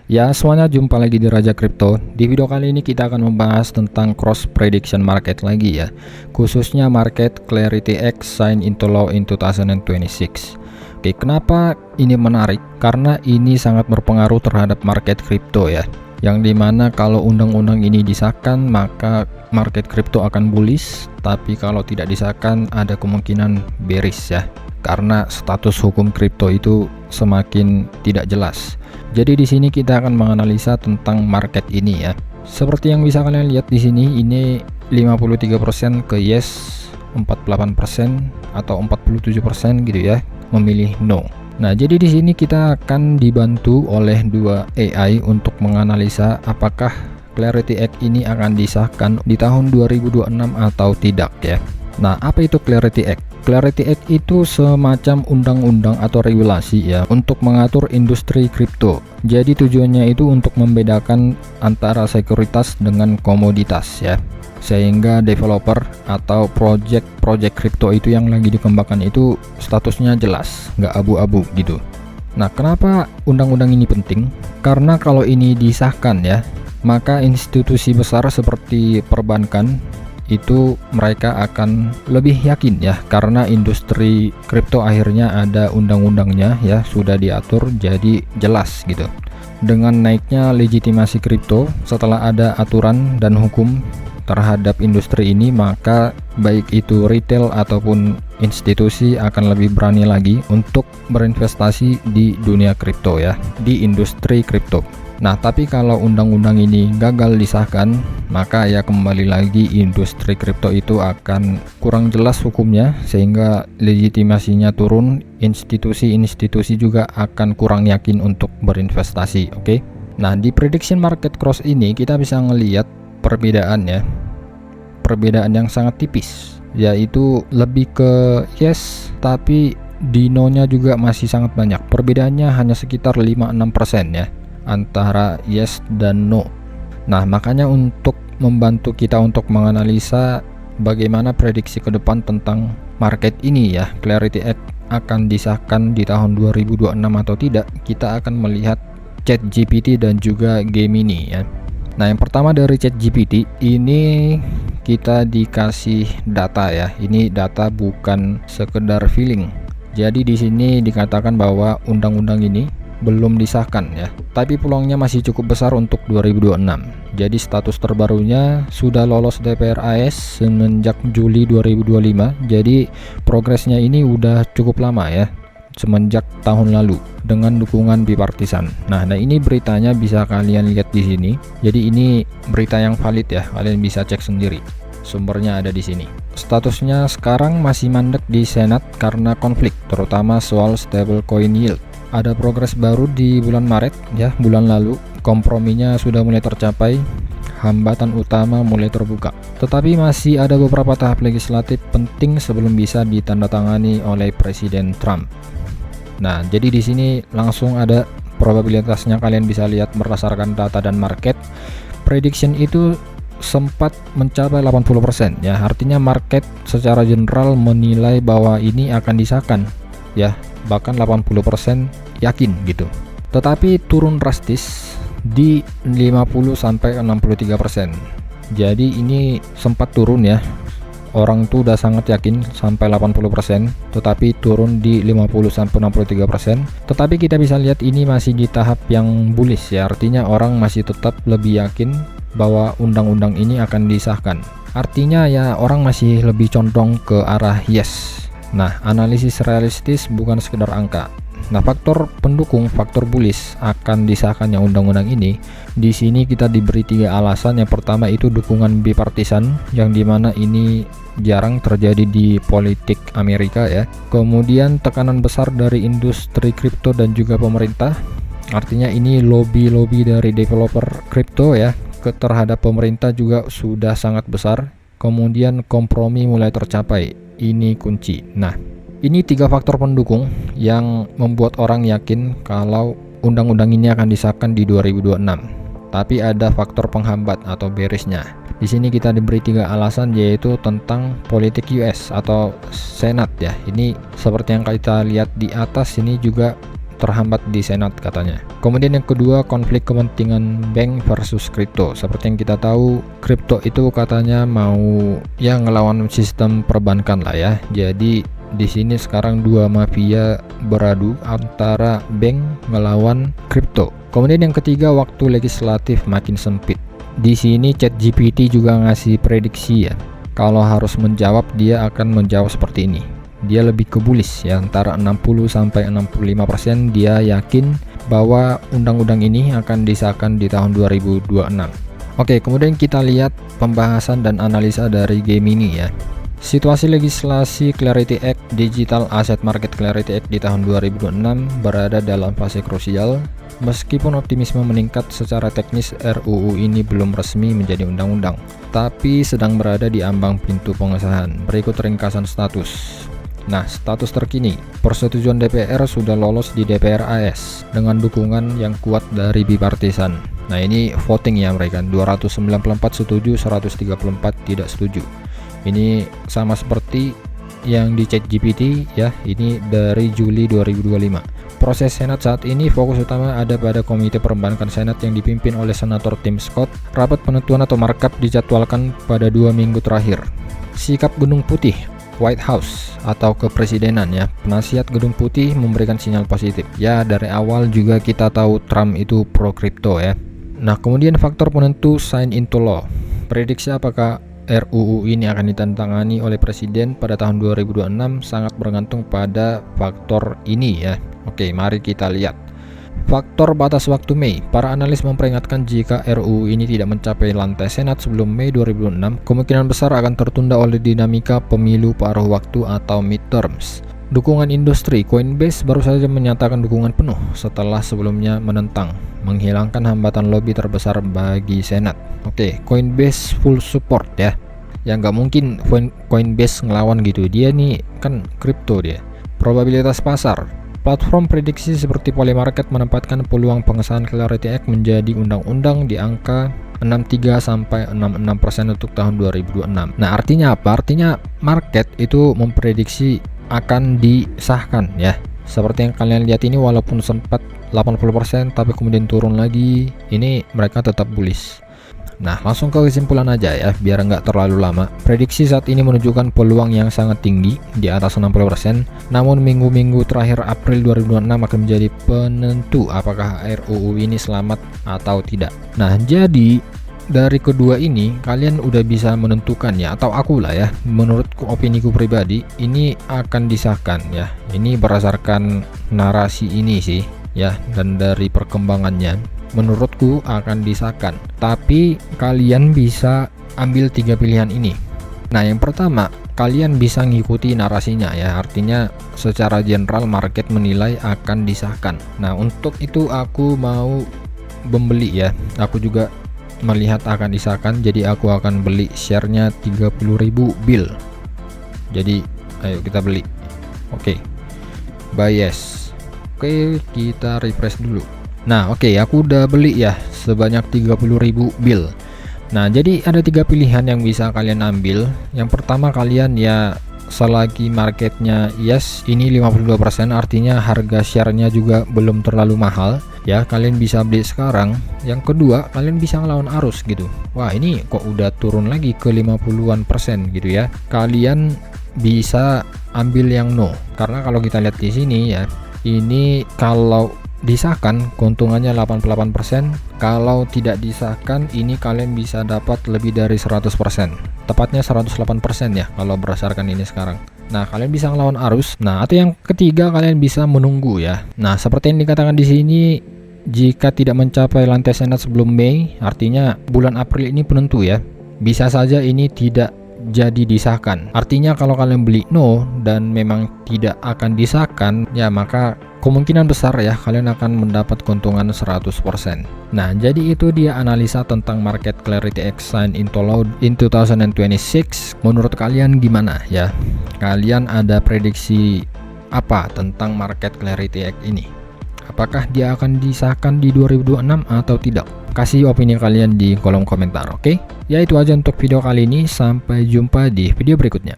Ya, semuanya jumpa lagi di Raja Kripto. Di video kali ini kita akan membahas tentang cross prediction market lagi ya. Khususnya market Clarity X sign into law in 2026. Oke, kenapa ini menarik? Karena ini sangat berpengaruh terhadap market kripto ya. Yang dimana kalau undang-undang ini disahkan maka market kripto akan bullish, tapi kalau tidak disahkan ada kemungkinan bearish ya. Karena status hukum kripto itu semakin tidak jelas. Jadi di sini kita akan menganalisa tentang market ini ya. Seperti yang bisa kalian lihat di sini, ini 53% ke yes, 48% atau 47% gitu ya, memilih no. Nah, jadi di sini kita akan dibantu oleh dua AI untuk menganalisa apakah Clarity Act ini akan disahkan di tahun 2026 atau tidak ya. Nah, apa itu Clarity Act? Clarity Act itu semacam undang-undang atau regulasi ya untuk mengatur industri kripto. Jadi tujuannya itu untuk membedakan antara sekuritas dengan komoditas ya. Sehingga developer atau project kripto itu yang lagi dikembangkan itu statusnya jelas, nggak abu-abu gitu. Nah, kenapa undang-undang ini penting? Karena kalau ini disahkan ya, maka institusi besar seperti perbankan itu mereka akan lebih yakin ya, karena industri kripto akhirnya ada undang-undangnya ya, sudah diatur jadi jelas gitu. Dengan naiknya legitimasi kripto setelah ada aturan dan hukum terhadap industri ini, maka baik itu retail ataupun institusi akan lebih berani lagi untuk berinvestasi di dunia kripto ya, di industri kripto. Nah, tapi kalau undang-undang ini gagal disahkan, maka ya kembali lagi industri kripto itu akan kurang jelas hukumnya, sehingga legitimasinya turun, institusi-institusi juga akan kurang yakin untuk berinvestasi, oke? Nah, di prediction market cross ini kita bisa ngelihat perbedaan ya. Perbedaan yang sangat tipis, yaitu lebih ke yes, tapi di no-nya juga masih sangat banyak. Perbedaannya hanya sekitar 5-6% ya, antara yes dan no. Nah, makanya untuk membantu kita untuk menganalisa bagaimana prediksi ke depan tentang market ini ya, Clarity Act akan disahkan di tahun 2026 atau tidak, kita akan melihat ChatGPT dan juga Gemini ya. Nah, yang pertama dari ChatGPT ini kita dikasih data ya. Ini data bukan sekedar feeling. Jadi di sini dikatakan bahwa undang-undang ini belum disahkan ya, tapi peluangnya masih cukup besar untuk 2026. Jadi status terbarunya sudah lolos DPR AS semenjak Juli 2025. Jadi progresnya ini udah cukup lama ya, semenjak tahun lalu dengan dukungan bipartisan. Nah, ini beritanya bisa kalian lihat di sini. Jadi ini berita yang valid ya, kalian bisa cek sendiri. Sumbernya ada di sini. Statusnya sekarang masih mandek di Senat karena konflik, terutama soal stablecoin yield. Ada progres baru di bulan Maret ya, bulan lalu. Komprominya sudah mulai tercapai, hambatan utama mulai terbuka. Tetapi masih ada beberapa tahap legislatif penting sebelum bisa ditandatangani oleh Presiden Trump. Nah, jadi di sini langsung ada probabilitasnya, kalian bisa lihat berdasarkan data dan market. Prediction itu sempat mencapai 80% ya. Artinya market secara general menilai bahwa ini akan disahkan ya, bahkan 80% yakin gitu. Tetapi turun drastis di 50-63%. Jadi ini sempat turun ya. Orang tuh udah sangat yakin sampai 80%, tetapi turun di 50-63%. Tetapi kita bisa lihat ini masih di tahap yang bullish ya, artinya orang masih tetap lebih yakin bahwa undang-undang ini akan disahkan. Artinya ya orang masih lebih condong ke arah yes. Nah, analisis realistis bukan sekedar angka. Nah, faktor pendukung, faktor bullish akan disahkannya undang-undang ini. Di sini kita diberi 3 alasan. Yang pertama itu dukungan bipartisan, yang dimana ini jarang terjadi di politik Amerika ya. Kemudian tekanan besar dari industri kripto dan juga pemerintah. Artinya ini lobby dari developer kripto ya terhadap pemerintah juga sudah sangat besar. Kemudian kompromi mulai tercapai. Ini kunci. Nah, ini 3 faktor pendukung yang membuat orang yakin kalau undang-undang ini akan disahkan di 2026. Tapi ada faktor penghambat atau bearishnya. Di sini kita diberi 3 alasan, yaitu tentang politik US atau Senat ya. Ini seperti yang kita lihat di atas, ini juga terhambat di Senat katanya. Kemudian yang kedua, konflik kepentingan bank versus kripto. Seperti yang kita tahu, kripto itu katanya mau ya ngelawan sistem perbankan lah ya. Jadi di sini sekarang dua mafia beradu antara bank ngelawan kripto. Kemudian yang ketiga, waktu legislatif makin sempit. Di sini ChatGPT juga ngasih prediksi ya. Kalau harus menjawab, dia akan menjawab seperti ini. Dia lebih ke bullish ya, antara 60-65% dia yakin bahwa undang-undang ini akan disahkan di tahun 2026. Oke, kemudian kita lihat pembahasan dan analisa dari Gemini ya. Situasi legislasi Clarity Act, Digital Asset Market Clarity Act di tahun 2026 berada dalam fase krusial. Meskipun optimisme meningkat, secara teknis RUU ini belum resmi menjadi undang-undang, tapi sedang berada di ambang pintu pengesahan. Berikut ringkasan status. Nah, status terkini, persetujuan DPR sudah lolos di DPR AS dengan dukungan yang kuat dari bipartisan. Nah, ini voting ya mereka, 294 setuju, 134 tidak setuju. Ini sama seperti yang di ChatGPT ya, ini dari Juli 2025. Proses Senat saat ini fokus utama ada pada Komite Perbankan Senat yang dipimpin oleh Senator Tim Scott. Rapat penentuan atau markup dijadwalkan pada 2 minggu terakhir. Sikap Gedung Putih, White House atau kepresidenan ya, penasihat Gedung Putih memberikan sinyal positif ya. Dari awal juga kita tahu Trump itu pro kripto ya. Nah, kemudian faktor penentu sign into law. Prediksi apakah RUU ini akan ditantangani oleh presiden pada tahun 2026 sangat bergantung pada faktor ini ya. Oke, mari kita lihat. Faktor batas waktu Mei. Para analis memperingatkan jika RUU ini tidak mencapai lantai Senat sebelum Mei 2026, kemungkinan besar akan tertunda oleh dinamika pemilu paruh waktu atau midterms. Dukungan industri. Coinbase baru saja menyatakan dukungan penuh setelah sebelumnya menentang, menghilangkan hambatan lobi terbesar bagi Senat. Oke, Coinbase full support ya. Ya nggak mungkin Coinbase ngelawan gitu, dia nih kan kripto dia. Probabilitas pasar. Platform prediksi seperti Polymarket menempatkan peluang pengesahan Clarity Act menjadi undang-undang di angka 63-66% untuk tahun 2026. Nah, artinya apa? Artinya market itu memprediksi akan disahkan ya. Seperti yang kalian lihat ini, walaupun sempat 80% tapi kemudian turun lagi, ini mereka tetap bullish. Nah, langsung ke kesimpulan aja ya, biar nggak terlalu lama. Prediksi saat ini menunjukkan peluang yang sangat tinggi di atas 60%. Namun minggu-minggu terakhir April 2026 akan menjadi penentu apakah RUU ini selamat atau tidak. Nah, jadi dari kedua ini kalian udah bisa menentukan ya, atau aku lah ya, menurutku, opiniku pribadi, ini akan disahkan ya. Ini berdasarkan narasi ini sih ya, dan dari perkembangannya menurutku akan disahkan. Tapi kalian bisa ambil 3 pilihan ini. Nah, yang pertama, kalian bisa ngikuti narasinya ya, artinya secara general market menilai akan disahkan. Nah, untuk itu aku mau membeli ya, aku juga melihat akan disahkan, jadi aku akan beli sharenya 30.000 BIL. Jadi ayo kita beli. Oke, buy yes. Oke, kita refresh dulu. Nah, oke, aku udah beli ya sebanyak 30.000 BIL. Nah, jadi ada 3 pilihan yang bisa kalian ambil. Yang pertama, kalian ya selagi marketnya yes, ini 52%, artinya harga share-nya juga belum terlalu mahal ya, kalian bisa beli sekarang. Yang kedua, kalian bisa ngelawan arus gitu. Wah, ini kok udah turun lagi ke 50-an% gitu ya. Kalian bisa ambil yang no. Karena kalau kita lihat di sini ya, ini kalau disahkan keuntungannya 88%, kalau tidak disahkan ini kalian bisa dapat lebih dari 100%, tepatnya 108% ya kalau berdasarkan ini sekarang. Nah, kalian bisa ngelawan arus. Nah, atau yang ketiga, kalian bisa menunggu ya. Nah, seperti yang dikatakan di sini, jika tidak mencapai lantai Senat sebelum Mei, artinya bulan April ini penentu ya, bisa saja ini tidak jadi disahkan. Artinya kalau kalian beli no dan memang tidak akan disahkan ya, maka kemungkinan besar ya kalian akan mendapat keuntungan 100%. Nah, jadi itu dia analisa tentang market Clarity Act sign into law in 2026. Menurut kalian gimana ya? Kalian ada prediksi apa tentang market Clarity Act ini? Apakah dia akan disahkan di 2026 atau tidak? Kasih opini kalian di kolom komentar, oke? Ya, itu aja untuk video kali ini. Sampai jumpa di video berikutnya.